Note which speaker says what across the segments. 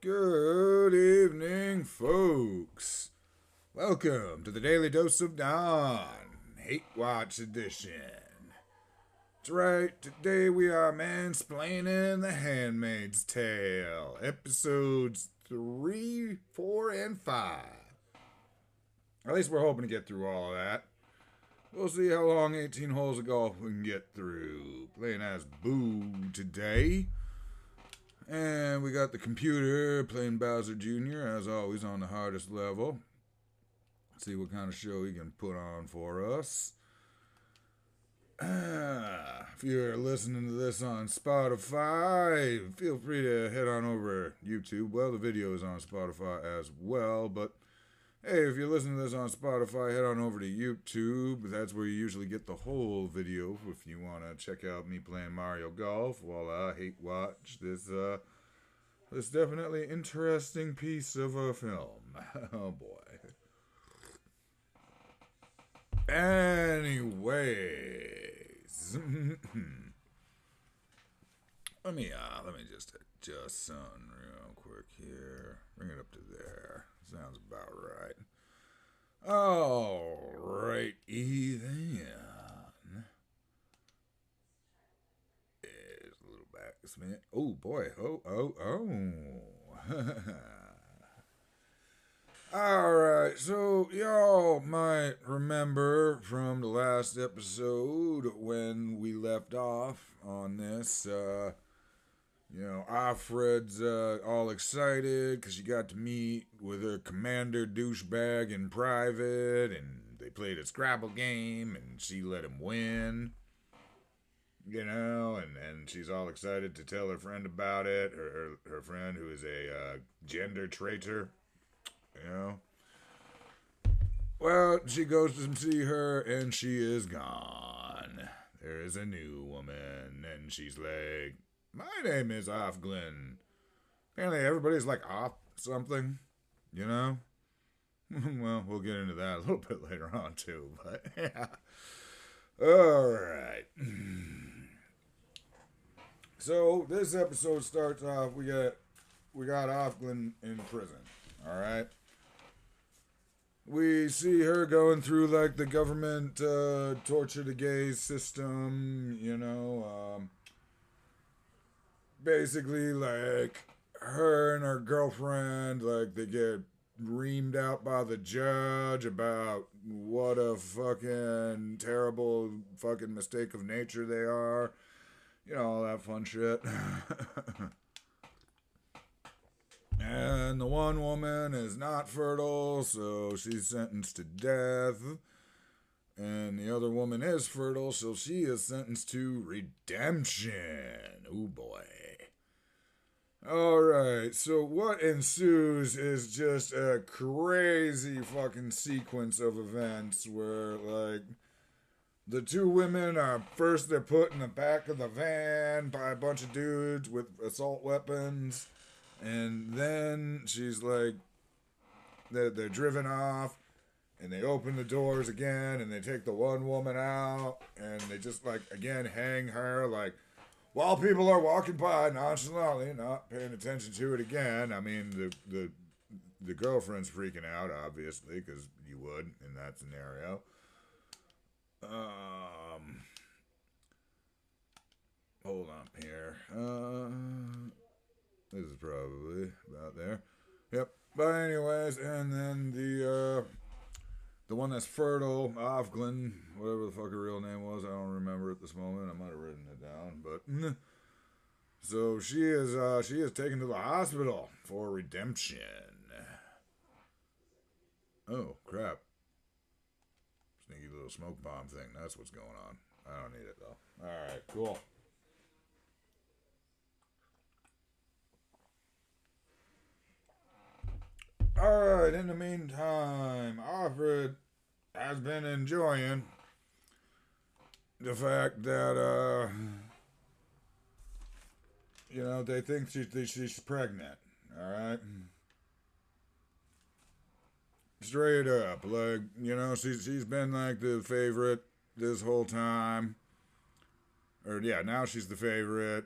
Speaker 1: Good evening, folks. Welcome to the Daily Dose of Dawn, Hate Watch Edition. That's right, today we are mansplaining the Handmaid's Tale, episodes 3, 4, and 5. At least we're hoping to get through all of that. We'll see how long 18 holes of golf we can get through. Playing as Boo today. And we got the computer playing Bowser Jr. as always on the hardest level. Let's see what kind of show he can put on for us. If you're listening to this on Spotify, feel free to head on over YouTube. Well, the video is on Spotify as well, but hey, if you're listening to this on Spotify, head on over to YouTube. That's where you usually get the whole video if you want to check out me playing Mario Golf while I hate watch this definitely interesting piece of a film. Oh boy. Anyways, let me just adjust something real quick here. Bring it up to there. Sounds about right. Alrighty then. There's a little back spin. Oh boy. Oh. Alright, so y'all might remember from the last episode when we left off on this, Alfred's all excited because she got to meet with her commander douchebag in private, and they played a Scrabble game, and she let him win, and she's all excited to tell her friend about it, her friend who is a gender traitor, Well, she goes to see her, and she is gone. There is a new woman, and she's like, my name is Off Glenn. Apparently everybody's like off something, Well, we'll get into that a little bit later on too, but yeah. Alright. So this episode starts off, we got Off Glenn in prison. Alright. We see her going through like the government torture the gays system, basically, like, her and her girlfriend, like, they get reamed out by the judge about what a fucking terrible fucking mistake of nature they are. All that fun shit. And the one woman is not fertile, so she's sentenced to death. And the other woman is fertile, so she is sentenced to redemption. Oh boy. Alright, so what ensues is just a crazy fucking sequence of events where, like, the two women are first they're put in the back of the van by a bunch of dudes with assault weapons, and then she's like, they're driven off, and they open the doors again, and they take the one woman out, and they just, like, again hang her, like, while people are walking by nonchalantly, not paying attention to it again. I mean, the girlfriend's freaking out, obviously, because you would in that scenario. Hold on here. This is probably about there. Yep. But anyways, and then the one that's fertile, Ofglin, whatever the fuck her real name was, I don't remember at this moment. I might have written it down, but so she is taken to the hospital for redemption. Oh crap! Sneaky little smoke bomb thing. That's what's going on. I don't need it though. All right, cool. Alright, in the meantime, Alfred has been enjoying the fact that, they think she's pregnant, alright? Straight up, like, she's been like the favorite this whole time. Or, yeah, now she's the favorite.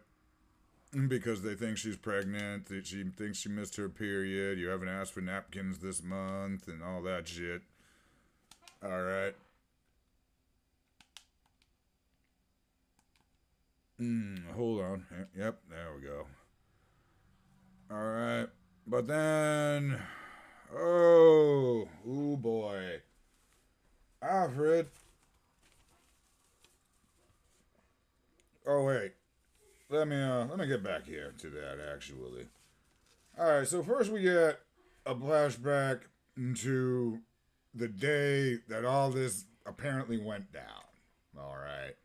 Speaker 1: because they think she's pregnant, that she thinks she missed her period, you haven't asked for napkins this month, and all that shit. Alright. Hold on. Yep, there we go. Alright. But then... Oh boy. Alfred. Oh, wait. Let me get back here to that, actually. Alright, so first we get a flashback to the day that all this apparently went down. Alright.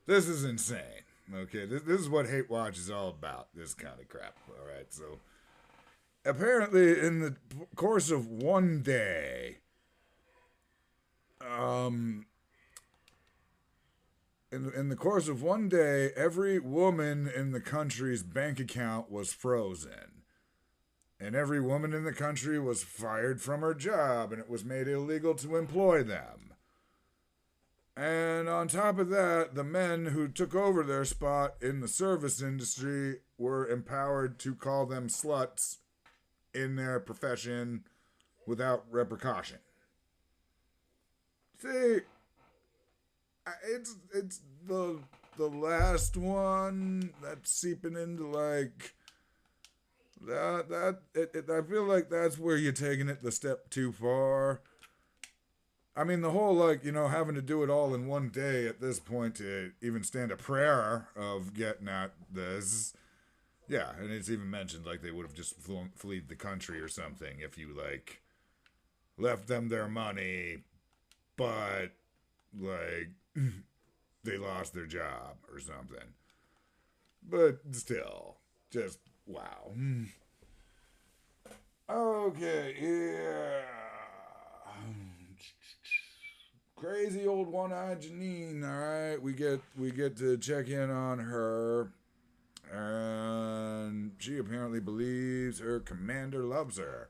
Speaker 1: This is insane. Okay, this is what Hate Watch is all about. This kind of crap. Alright, so... Apparently, in the course of one day... In the course of one day, every woman in the country's bank account was frozen. And every woman in the country was fired from her job, and it was made illegal to employ them. And on top of that, the men who took over their spot in the service industry were empowered to call them sluts in their profession without repercussion. See... It's the last one that's seeping into like that I feel like that's where you're taking it the step too far. I mean, the whole like, having to do it all in one day at this point to even stand a prayer of getting at this. Yeah, and it's even mentioned like they would have just fled the country or something if you like left them their money, but like they lost their job or something. But still, just wow. Okay, yeah. Crazy old one-eyed Janine, alright? We get to check in on her. And she apparently believes her commander loves her.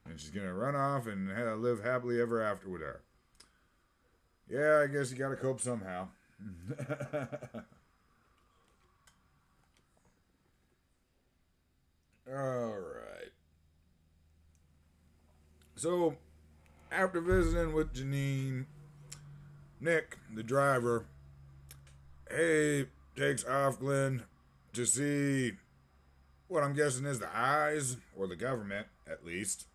Speaker 1: And she's gonna run off and live happily ever after with her. Yeah, I guess you gotta cope somehow. Alright. So, after visiting with Janine, Nick, the driver, takes Offglen to see what I'm guessing is the eyes, or the government, at least.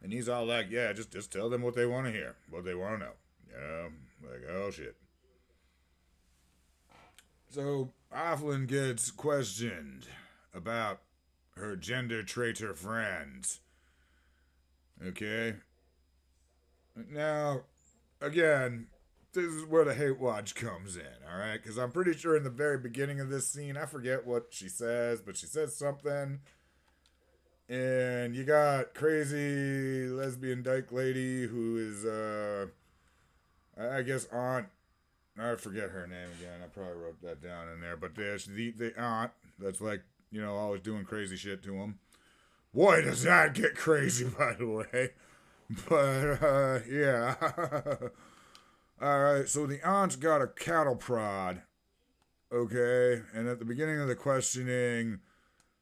Speaker 1: And he's all like, yeah, just tell them what they want to hear, what they want to know. Like, oh shit. So, Offlin gets questioned about her gender traitor friends. Okay? Now, again, this is where the hate watch comes in, alright? Because I'm pretty sure in the very beginning of this scene, I forget what she says, but she says something. And you got crazy lesbian dyke lady who is, I guess aunt. I forget her name again. I probably wrote that down in there. But there's the aunt that's like, always doing crazy shit to him. Boy, does that get crazy, by the way. But, yeah. Alright, so the aunt's got a cattle prod. Okay? And at the beginning of the questioning,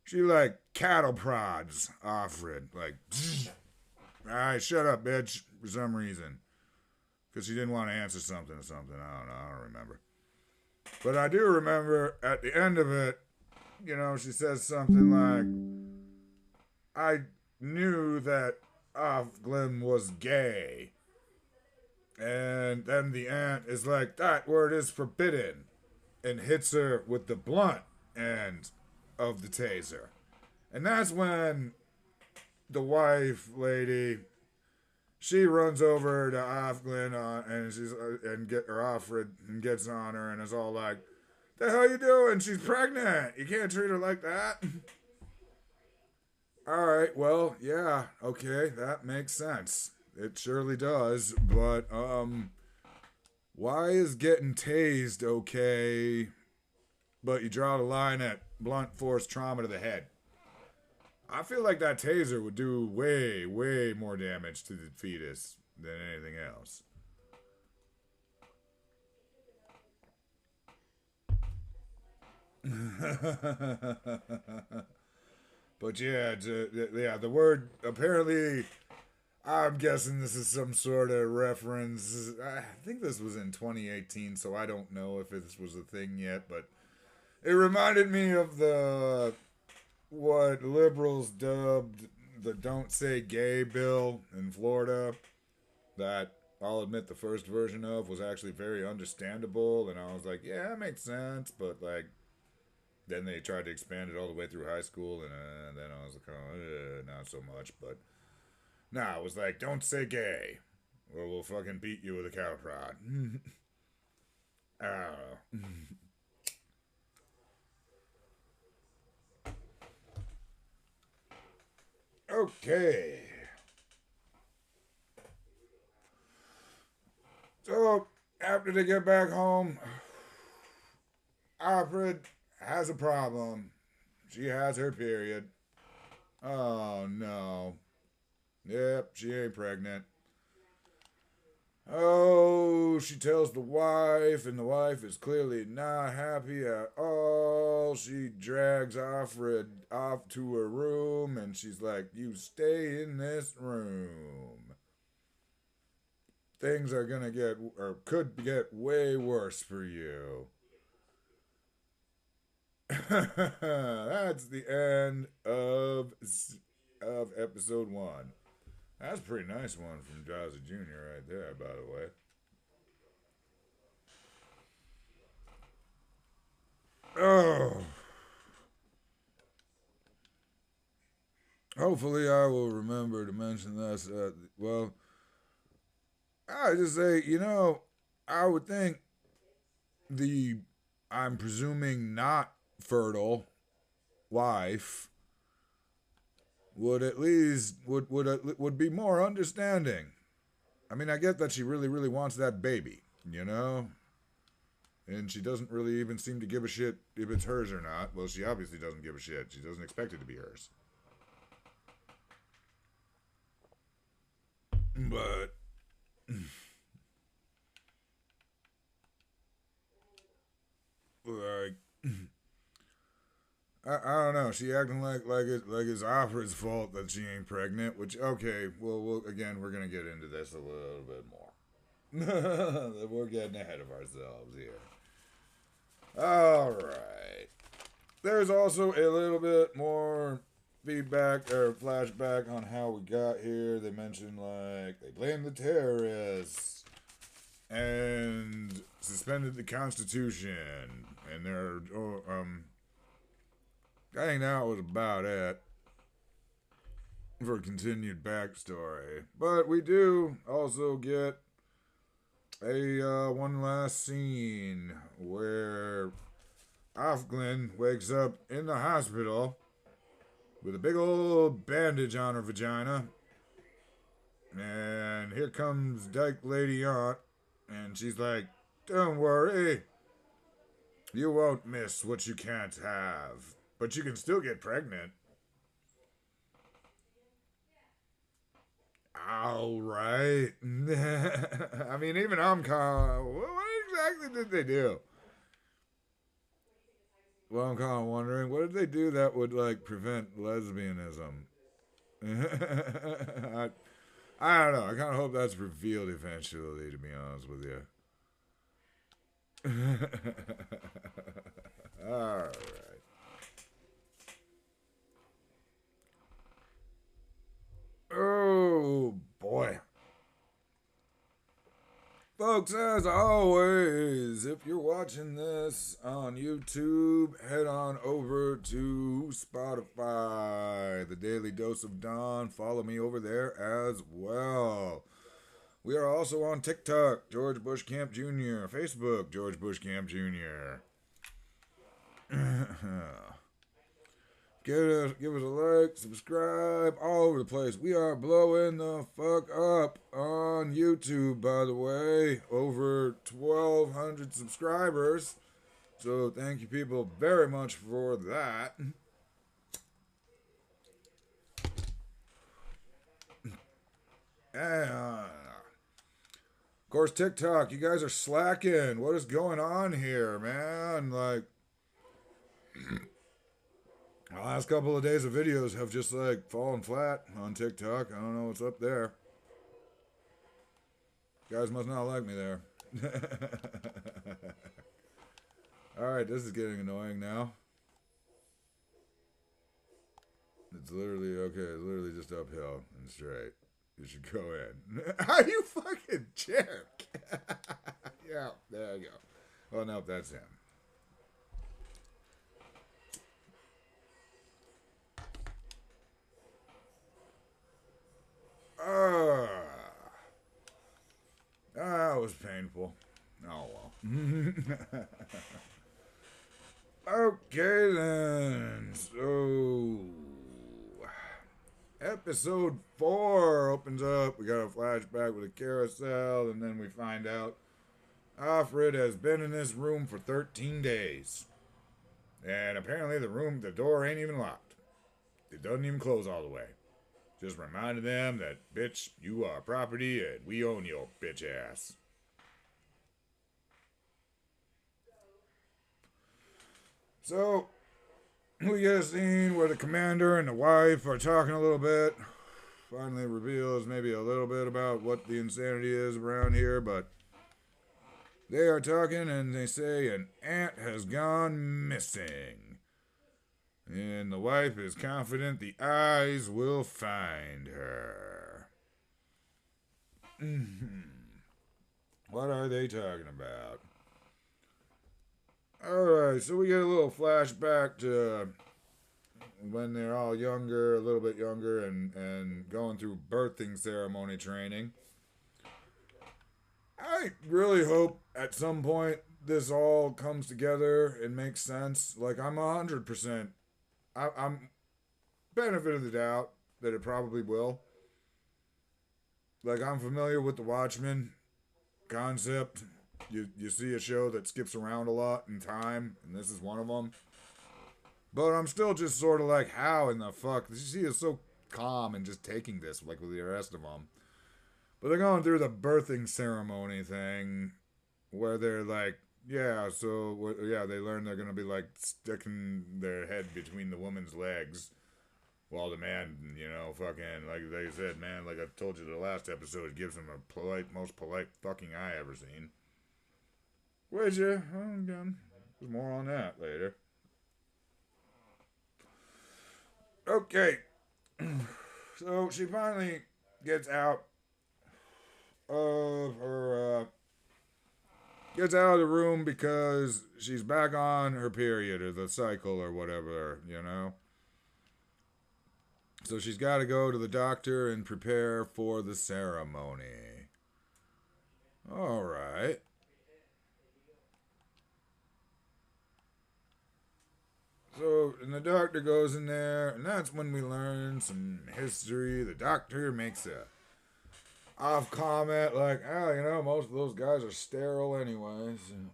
Speaker 1: she, like, cattle prods Offred. Like, alright, shut up, bitch, for some reason. Because she didn't want to answer something or something. I don't know. I don't remember. But I do remember at the end of it, she says something like, I knew that Offglen was gay. And then the aunt is like, that word is forbidden. And hits her with the blunt end of the taser. And that's when the wife lady... She runs over to Offglen and Offred and gets on her and is all like, "The hell you doing? She's pregnant. You can't treat her like that." All right, well, yeah, okay, that makes sense. It surely does. But why is getting tased okay, but you draw the line at blunt force trauma to the head? I feel like that taser would do way, way more damage to the fetus than anything else. But yeah, yeah, the word apparently. I'm guessing this is some sort of reference. I think this was in 2018, so I don't know if this was a thing yet, but it reminded me of the what liberals dubbed the "Don't Say Gay" bill in Florida. That I'll admit the first version of was actually very understandable, and I was like, yeah, that makes sense. But like, then they tried to expand it all the way through high school, and then I was like, oh, not so much. But nah, it was like, don't say gay, or we'll fucking beat you with a cow prod. Oh. Okay. So after they get back home, Alfred has a problem. She has her period. Oh no. Yep, she ain't pregnant. Oh, she tells the wife, and the wife is clearly not happy at all. She drags Alfred off to her room, and she's like, you stay in this room. Things are gonna get, or could get way worse for you. That's the end of episode one. That's a pretty nice one from Drowsy Jr. right there, by the way. Oh, hopefully I will remember to mention this. Well, I just say, I would think the, I'm presuming not fertile wife would at least would be more understanding. I mean, I get that she really really wants that baby, and she doesn't really even seem to give a shit if it's hers or not. Well, she obviously doesn't give a shit. She doesn't expect it to be hers. But like, I don't know. She acting like it's Alfred's fault that she ain't pregnant. Which okay, well, again we're gonna get into this a little bit more. We're getting ahead of ourselves here. All right. There's also a little bit more feedback or flashback on how we got here. They mentioned like they blamed the terrorists and suspended the Constitution, and they're I think that was about it for continued backstory. But we do also get a one last scene where Afglin wakes up in the hospital with a big old bandage on her vagina. And here comes Dyke Lady Aunt, and she's like, don't worry, you won't miss what you can't have, but you can still get pregnant. All right. I mean, even I'm kind of, what exactly did they do? Well, I'm kind of wondering, what did they do that would, like, prevent lesbianism? I, I don't know. I kind of hope that's revealed eventually, to be honest with you. All right. Oh, boy. Folks, as always, if you're watching this on YouTube, head on over to Spotify, The Daily Dose of Dawn. Follow me over there as well. We are also on TikTok, George Bush Camp Jr., Facebook, George Bush Camp Jr. Give us a like, subscribe, all over the place. We are blowing the fuck up on YouTube, by the way. Over 1,200 subscribers. So thank you people very much for that. And, of course, TikTok, you guys are slacking. What is going on here, man? Like, The last couple of days of videos have just like fallen flat on TikTok. I don't know what's up there. Guys must not like me there. Alright, this is getting annoying now. It's literally, okay, it's literally just uphill and straight. You should go in. Are you fucking jerk? Yeah, there you go. Oh, no, that's him. That was painful. Oh, well. Okay, then. So, episode 4 opens up. We got a flashback with a carousel, and then we find out Alfred has been in this room for 13 days. And apparently the door ain't even locked. It doesn't even close all the way. Just reminding them that, bitch, you are property and we own your bitch ass. So, we get a scene where the commander and the wife are talking a little bit. Finally reveals maybe a little bit about what the insanity is around here, but they are talking and they say an aunt has gone missing. And the wife is confident the eyes will find her. What are they talking about? Alright, so we get a little flashback to when they're all younger, a little bit younger, and going through birthing ceremony training. I really hope at some point this all comes together and makes sense. Like, I'm 100%. I'm benefit of the doubt that it probably will. Like, I'm familiar with the Watchmen concept. You see a show that skips around a lot in time, and this is one of them. But I'm still just sort of like, how in the fuck? She is so calm and just taking this, like with the rest of them. But they're going through the birthing ceremony thing, where they're like, yeah, so, yeah, they learn they're going to be like sticking their head between the woman's legs. While the man, you know, fucking, like they said, man, like I told you the last episode, gives him a most polite fucking eye ever seen. Would you? Again, there's more on that later. Okay. So she finally gets out of her, gets out of the room because she's back on her period or the cycle or whatever, you know? So she's got to go to the doctor and prepare for the ceremony. Alright. So, and the doctor goes in there, and that's when we learn some history. The doctor makes a off comment like, oh, you know, most of those guys are sterile anyways. In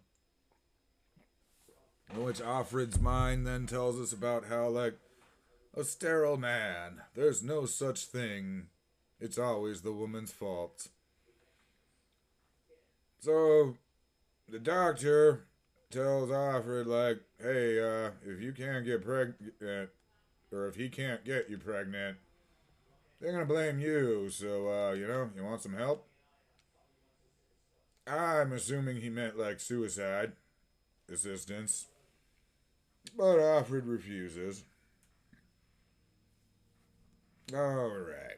Speaker 1: which Alfred's mind then tells us about how, like, a sterile man, there's no such thing. It's always the woman's fault. So, the doctor tells Alfred, like, hey, if you can't get pregnant, or if he can't get you pregnant, they're gonna blame you, so, you know, you want some help? I'm assuming he meant, like, suicide assistance. But Alfred refuses. Alright.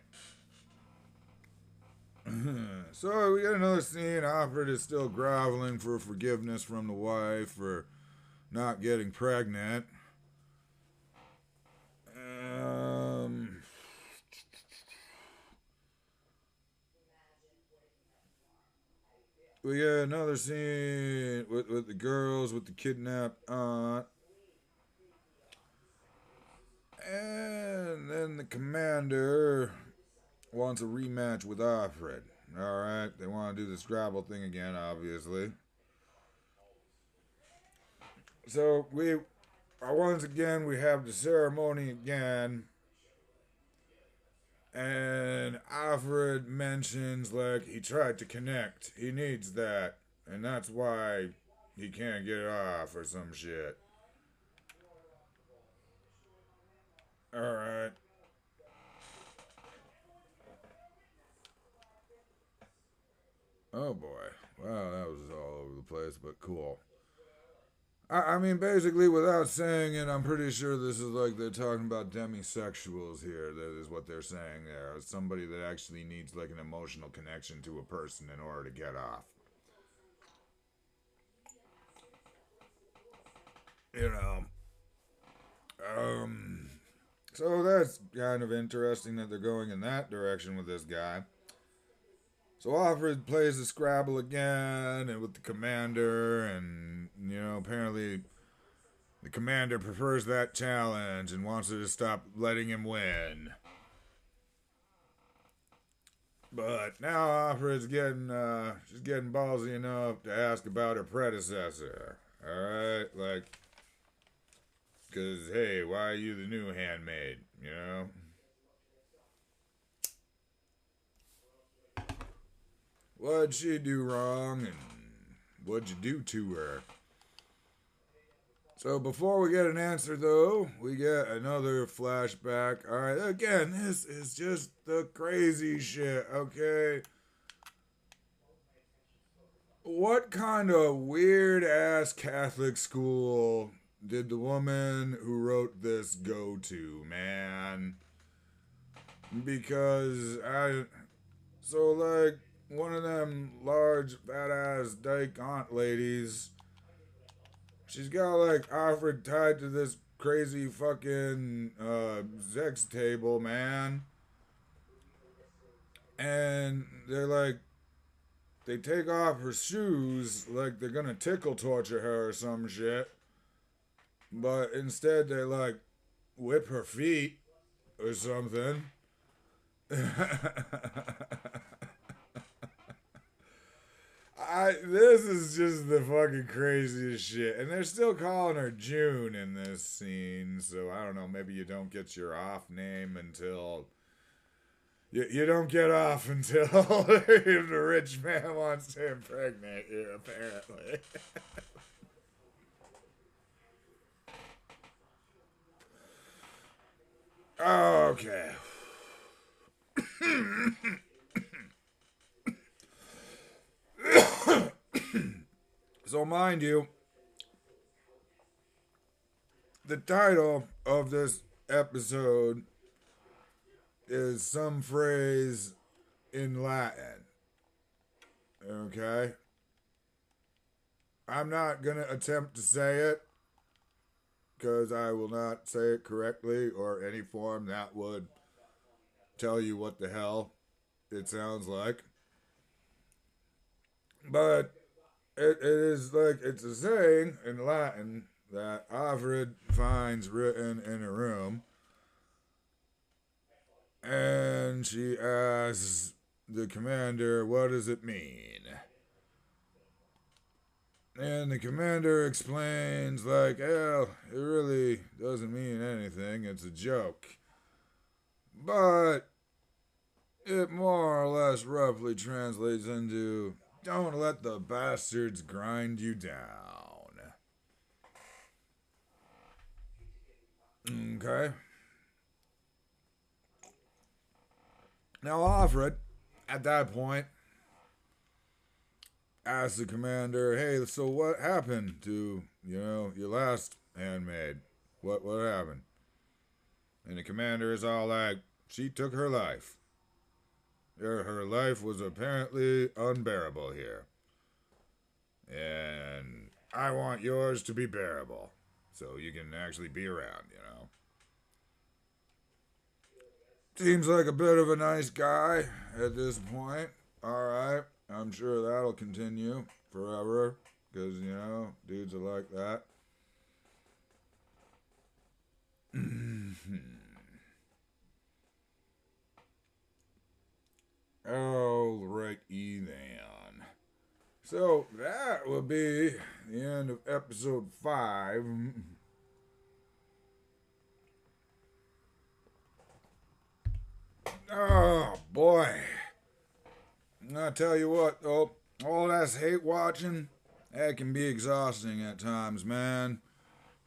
Speaker 1: So we get another scene. Alfred is still groveling for forgiveness from the wife for not getting pregnant. We get another scene with the girls with the kidnapped aunt. And then the commander wants a rematch with Alfred. Alright, they want to do this gravel thing again, obviously. So once again, we have the ceremony again. And Alfred mentions, like, he tried to connect. He needs that. And that's why he can't get it off or some shit. Oh boy. Wow, that was all over the place, but cool. I mean, basically, without saying it, I'm pretty sure this is like they're talking about demisexuals here. That is what they're saying there. Somebody that actually needs like an emotional connection to a person in order to get off. You know. Um. So that's kind of interesting that they're going in that direction with this guy. So Alfred plays the Scrabble again and with the commander, and apparently the commander prefers that challenge and wants her to stop letting him win. But now Alfred's she's getting ballsy enough to ask about her predecessor. All right, like, cause hey, why are you the new handmaid? What'd she do wrong, and what'd you do to her? So before we get an answer, though, we get another flashback. All right, again, this is just the crazy shit, okay? What kind of weird ass Catholic school did the woman who wrote this go to, man? Because so like one of them large fat ass dyke aunt ladies, she's got like Alfred tied to this crazy fucking sex table, man. And they take off her shoes like they're gonna tickle torture her or some shit. But instead they like whip her feet or something. This is just the fucking craziest shit. And they're still calling her June in this scene, so I don't know, maybe you don't get your off name until you don't get off until the rich man wants to impregnate you, apparently. Okay. So, mind you, the title of this episode is some phrase in Latin. Okay? I'm not going to attempt to say it because I will not say it correctly or any form that would tell you what the hell it sounds like. But it is like it's a saying in Latin that Alfred finds written in a room, and she asks the commander, "What does it mean?" And the commander explains, like, "Hell, it really doesn't mean anything. It's a joke." But it more or less roughly translates into, "Don't let the bastards grind you down." Okay? Now, Alfred, at that point, asks the commander, "Hey, so what happened to, your last handmaid? What happened?" And the commander is all like, "She took her life. Her life was apparently unbearable here. And I want yours to be bearable. So you can actually be around. Seems like a bit of a nice guy at this point. Alright. I'm sure that'll continue forever. Because, dudes are like that. Alrighty then. So that will be the end of episode 5. Oh boy. I tell you what though, all that's hate watching, that can be exhausting at times, man.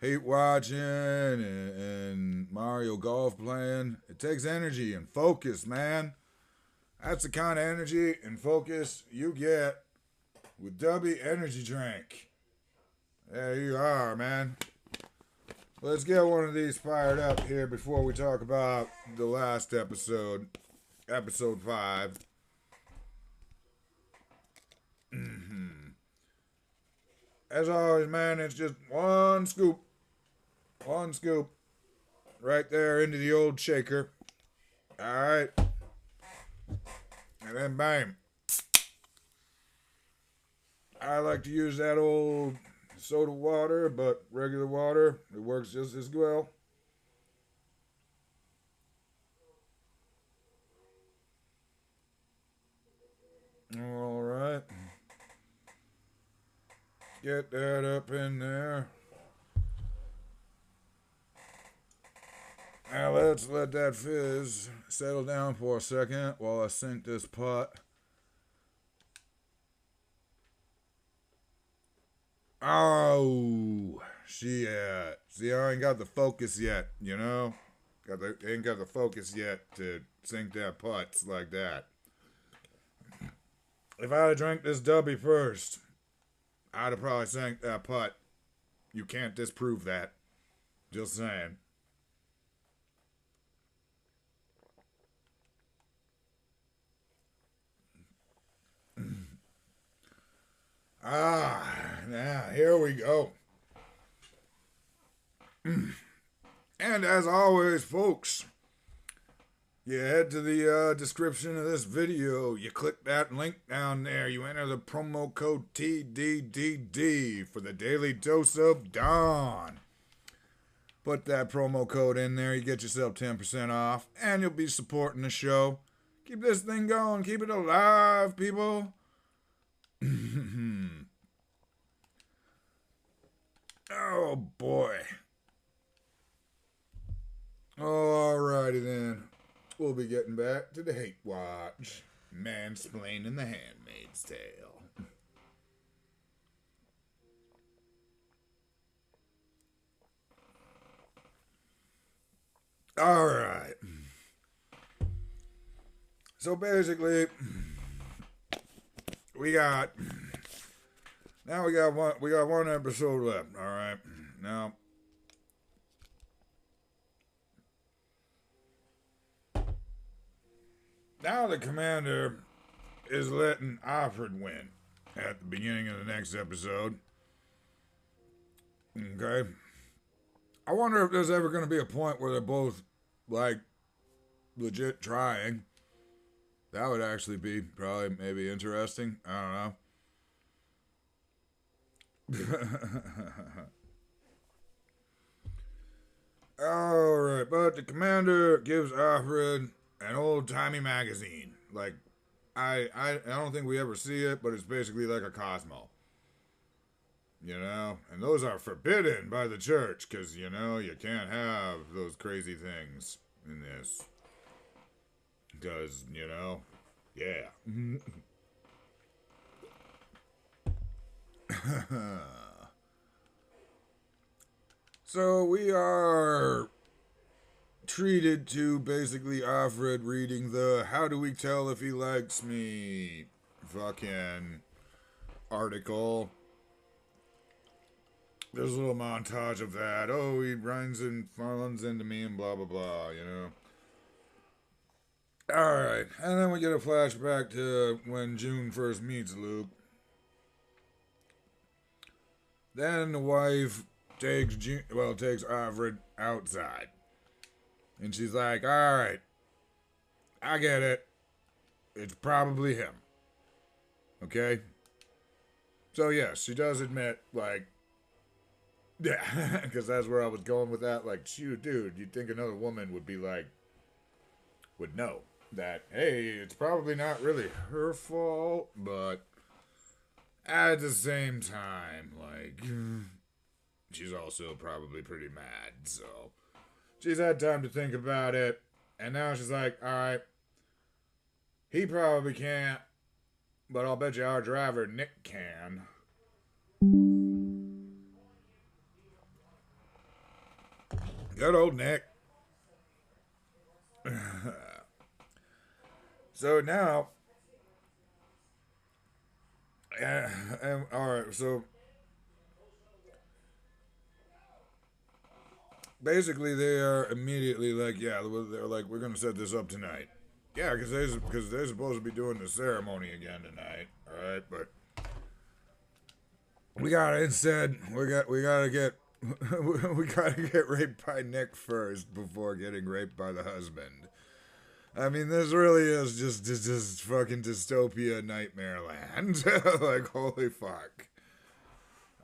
Speaker 1: Hate watching and Mario Golf playing. It takes energy and focus, man. That's the kind of energy and focus you get with Dubby Energy Drink. There you are, man. Let's get one of these fired up here before we talk about the last episode, episode 5. As always, man, it's just one scoop. One scoop. Right there into the old shaker. Alright. And then bam. I like to use that old soda water, but regular water, it works just as well. Alright. Get that up in there. Now let's let that fizz settle down for a second while I sink this pot. Oh, shit. See, I ain't got the focus yet, you know? Ain't got the focus yet to sink that putts like that. If I'd have drank this dubby first, I'd have probably sank that putt. You can't disprove that. Just saying. Now here we go. And as always, folks, you head to the description of this video, you click that link down there, you enter the promo code TDDD for the Daily Dose of Dawn. Put that promo code in there, you get yourself 10% off, and you'll be supporting the show. Keep this thing going, keep it alive, people. Oh boy. Alrighty then. We'll be getting back to the Hate Watch. Mansplaining the Handmaid's Tale. Alright. So basically, we got one episode left, alright? Now the commander is letting Alfred win at the beginning of the next episode. Okay? I wonder if there's ever going to be a point where they're both, like, legit trying. That would actually be probably maybe interesting. I don't know. Alright, but the commander gives Alfred an old-timey magazine. Like, I don't think we ever see it, but it's basically like a Cosmo. You know? And those are forbidden by the church, because, you know, you can't have those crazy things in this. Because, you know, yeah. So we are treated to basically Alfred reading the "How do we tell if he likes me" fucking article. There's a little montage of that. Oh, he runs into me and blah blah blah, you know. Alright, and then we get a flashback to when June first meets Luke. Then the wife takes Alfred outside. And she's like, alright, I get it. It's probably him. Okay? So yes, she does admit, like, yeah, because that's where I was going with that. Like, shoot, dude, you'd think another woman would be like, would know that, hey, it's probably not really her fault, but at the same time, like, she's also probably pretty mad, so she's had time to think about it, and now she's like, alright, he probably can't, but I'll bet you our driver, Nick, can. Good old Nick. So now, all right, so basically they are immediately like, yeah, they're like, we're gonna set this up tonight. Yeah, because they're supposed to be doing the ceremony again tonight. All right, but we gotta instead we gotta get we gotta get raped by Nick first before getting raped by the husband. I mean, this really is just fucking dystopia nightmare land. Like, holy fuck.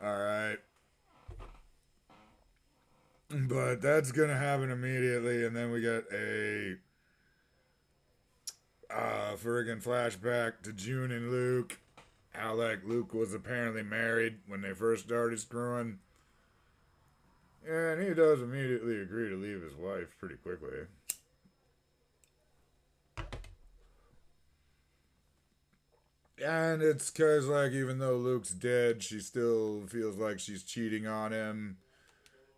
Speaker 1: All right. But that's gonna happen immediately, and then we get a friggin' flashback to June and Luke. How like Luke was apparently married when they first started screwing. Yeah, and he does immediately agree to leave his wife pretty quickly. And it's because, like, even though Luke's dead, she still feels like she's cheating on him.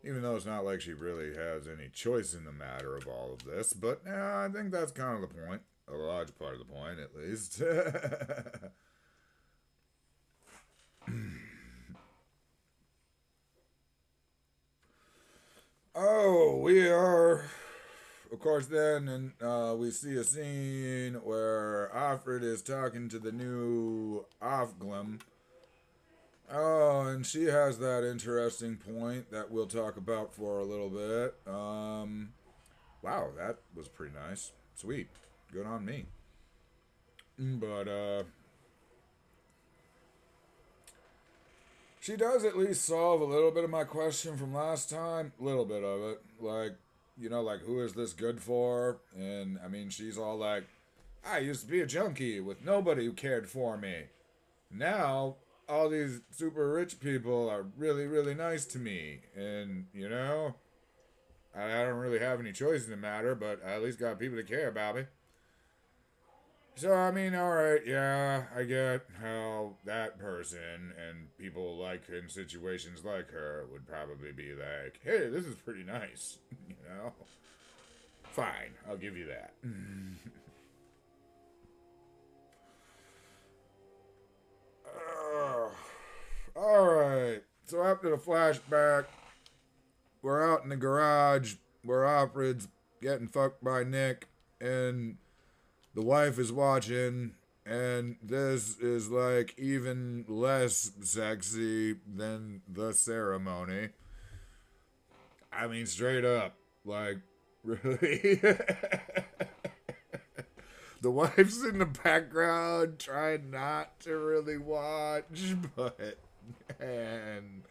Speaker 1: Even though it's not like she really has any choice in the matter of all of this. But yeah, I think that's kind of the point. A large part of the point, at least. Oh, we are, of course, then, and we see a scene where Alfred is talking to the new Afglum. Oh, and she has that interesting point that we'll talk about for a little bit. Wow, that was pretty nice. Sweet. Good on me. But, she does at least solve a little bit of my question from last time. A little bit of it. Like, you know, like, who is this good for? And, I mean, she's all like, I used to be a junkie with nobody who cared for me. Now, all these super rich people are really, really nice to me. And, you know, I don't really have any choice in the matter, but I at least got people that care about me. So, I mean, alright, yeah, I get how that person and people like in situations like her would probably be like, hey, this is pretty nice, you know? Fine, I'll give you that. Alright, so after the flashback, we're out in the garage where Alfred's getting fucked by Nick, and the wife is watching, and this is like even less sexy than the ceremony. I mean, straight up, like, really? The wife's in the background trying not to really watch, but, and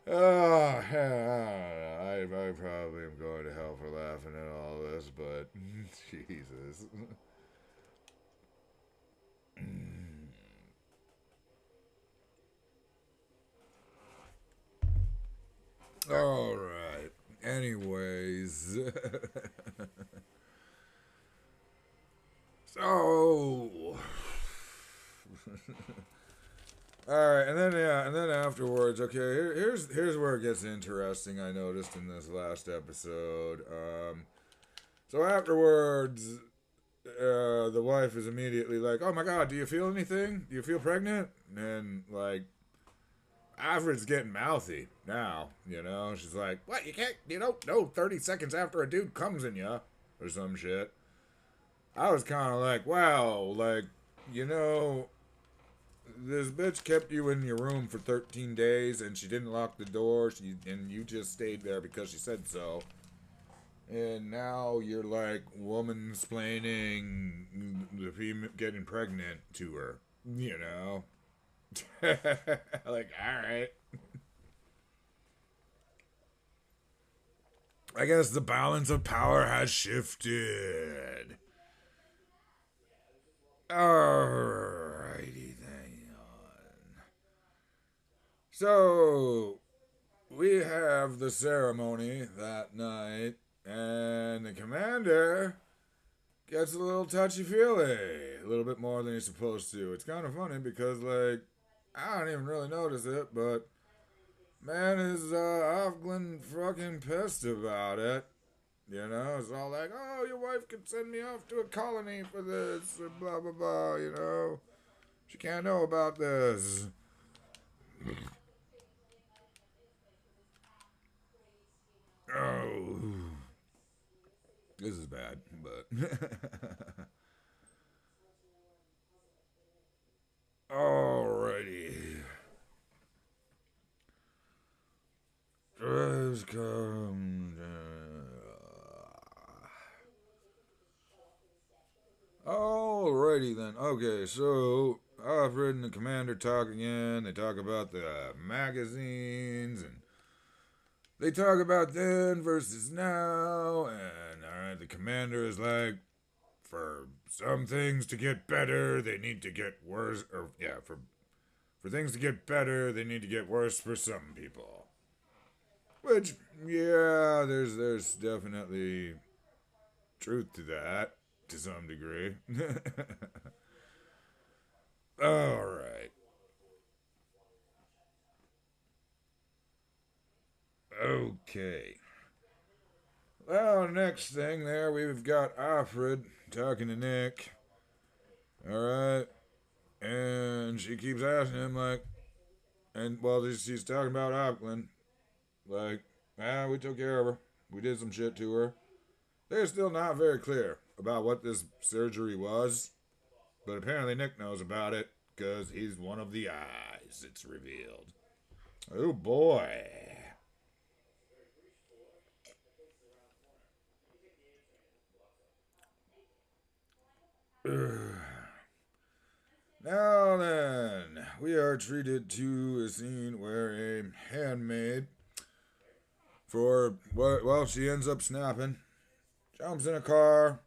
Speaker 1: oh, I probably am going to hell for laughing at all this, but Jesus. All right. Anyways, so all right, and then yeah, and then afterwards, okay, here's where it gets interesting. I noticed in this last episode. So afterwards, the wife is immediately like, "Oh my God, do you feel anything? Do you feel pregnant?" And like, Alfred's getting mouthy now. You know, she's like, "What? You can't? You don't know 30 seconds after a dude comes in you, or some shit." I was kind of like, "Wow, like, you know." This bitch kept you in your room for 13 days and she didn't lock the door. And you just stayed there because she said so. And now you're like woman splaining the female getting pregnant to her. You know? Like, alright. I guess the balance of power has shifted. Alrighty then. So, we have the ceremony that night, and the commander gets a little touchy feely, a little bit more than he's supposed to. It's kind of funny because, like, I don't even really notice it, but man is Afglin fucking pissed about it. You know, it's all like, oh, your wife could send me off to a colony for this, or blah blah blah. You know, She can't know about this. Oh, this is bad, but alrighty. Just come. Alrighty then. Okay, so Alfred and the commander talk again. They talk about the magazines and they talk about then versus now. And alright, the commander is like, for some things to get better, they need to get worse. Or yeah, for things to get better, they need to get worse for some people. Which, yeah, there's definitely truth to that to some degree. All right. Okay. Well, next thing there, we've got Alfred talking to Nick. All right. And she keeps asking him, like, and well, she's talking about Auckland. Like, we took care of her. We did some shit to her. They're still not very clear about what this surgery was, but apparently Nick knows about it because he's one of the eyes, it's revealed. Oh boy. Now then, we are treated to a scene where a handmaid, well, she ends up snapping, jumps in a car,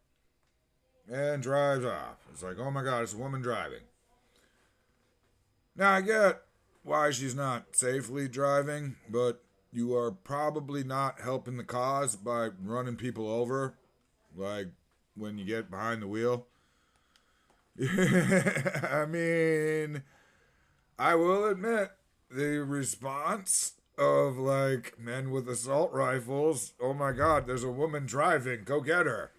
Speaker 1: and drives off. It's like, oh my god, it's a woman driving. Now I get why she's not safely driving, but you are probably not helping the cause by running people over, like when you get behind the wheel. I mean, I will admit the response of like men with assault rifles, oh my god, there's a woman driving, go get her.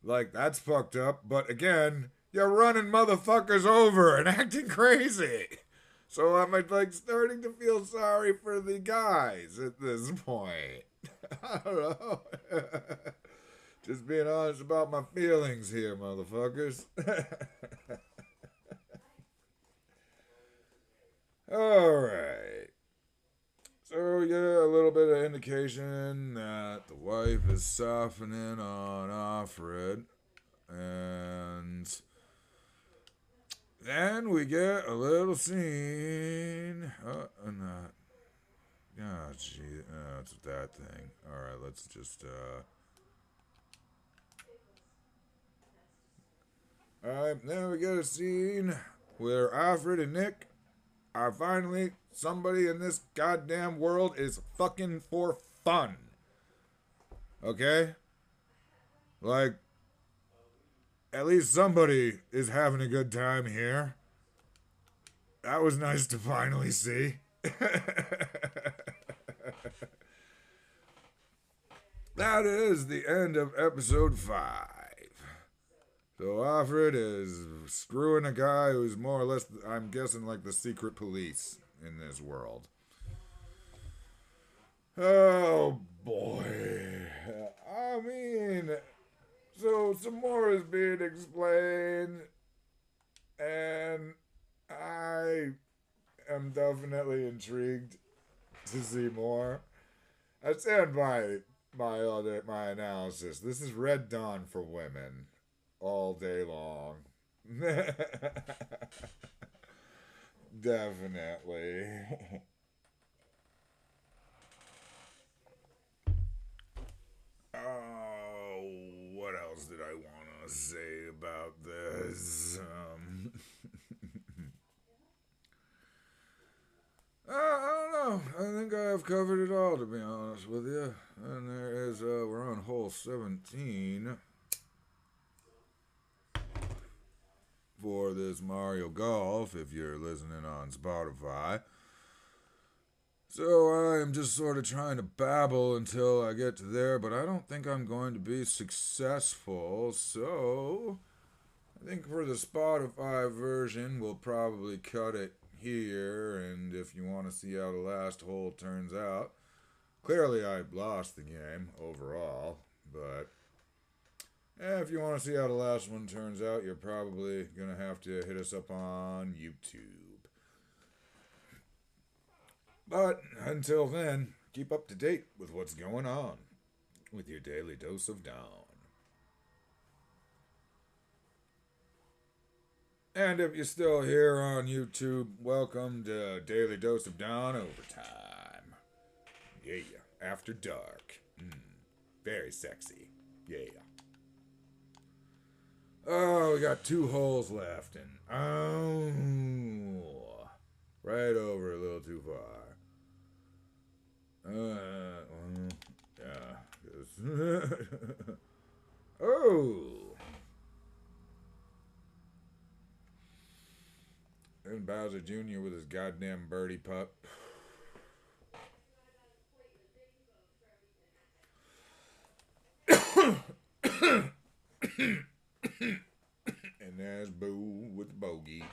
Speaker 1: Like, that's fucked up, but again, you're running motherfuckers over and acting crazy. So I'm like starting to feel sorry for the guys at this point. I don't know. Just being honest about my feelings here, motherfuckers. Alright. So, yeah, a little bit of indication that the wife is softening on Alfred. And then we get a little scene. Gee, it's that thing. Alright, let's just, Alright, then we get a scene where Alfred and Nick are finally somebody in this goddamn world is fucking for fun. Okay? Like, at least somebody is having a good time here. That was nice to finally see. That is the end of episode 5. So Alfred is screwing a guy who's more or less, I'm guessing, like the secret police in this world. Oh boy. I mean, so some more is being explained, and I am definitely intrigued to see more. I stand by my analysis. This is Red Dawn for women all day long. Definitely. Oh, what else did I want to say about this? I don't know. I think I've covered it all, to be honest with you. And there is, we're on hole 17 for this Mario Golf, if you're listening on Spotify. So I am just sort of trying to babble until I get to there, but I don't think I'm going to be successful. So I think for the Spotify version, we'll probably cut it here, and if you want to see how the last hole turns out, clearly I lost the game overall, but if you want to see how the last one turns out, you're probably going to have to hit us up on YouTube. But until then, keep up to date with what's going on with your Daily Dose of Dawn. And if you're still here on YouTube, welcome to Daily Dose of Dawn Overtime. Yeah, after dark. Very sexy. Yeah. Oh, we got 2 holes left, and right over a little too far. Yeah. Oh. And Bowser Jr. with his goddamn birdie putt. And there's Boo with the bogey.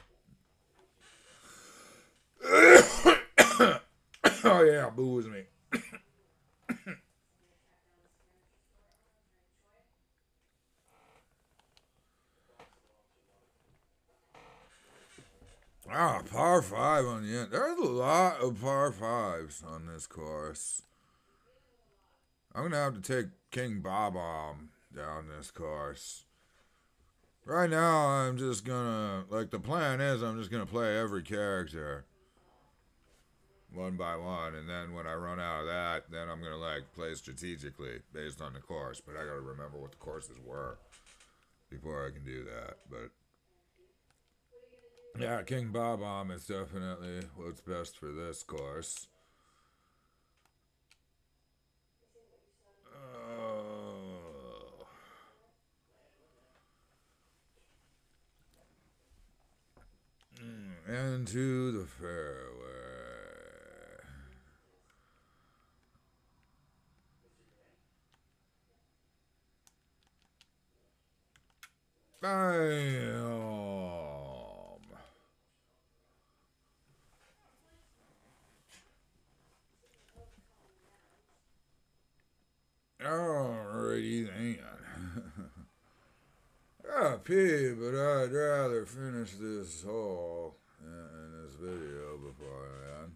Speaker 1: Oh yeah, Boo was me. Par 5 on the end. There's a lot of par 5s on this course. I'm going to have to take King Bob-omb down this course. Right now, I'm just going to, the plan is I'm just going to play every character one by one, and then when I run out of that, then I'm going to, play strategically based on the course. But I got to remember what the courses were before I can do that. But yeah, King Bob-omb is definitely what's best for this course. Into the fairway. Bam! Alrighty then. P, but I'd rather finish this hole in this video before then.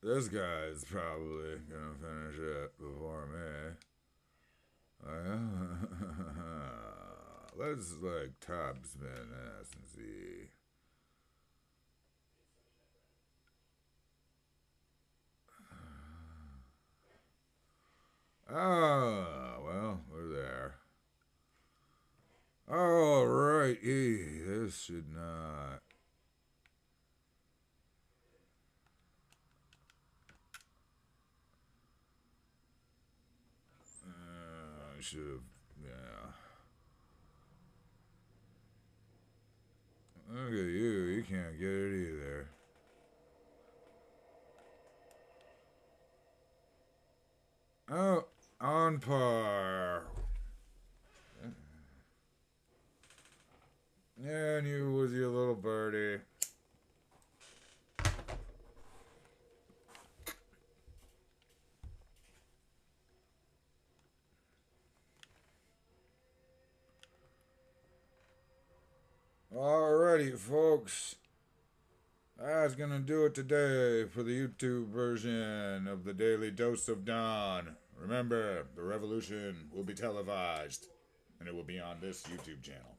Speaker 1: This guy's probably gonna finish it before me. Let's top spin this and see. Well, we're there. Alright, this should not. I should have, yeah. Look at you can't get it either. Oh, on par. And you with your little birdie. Alrighty, folks. That's gonna do it today for the YouTube version of the Daily Dose of Dawn. Remember, the revolution will be televised, and it will be on this YouTube channel.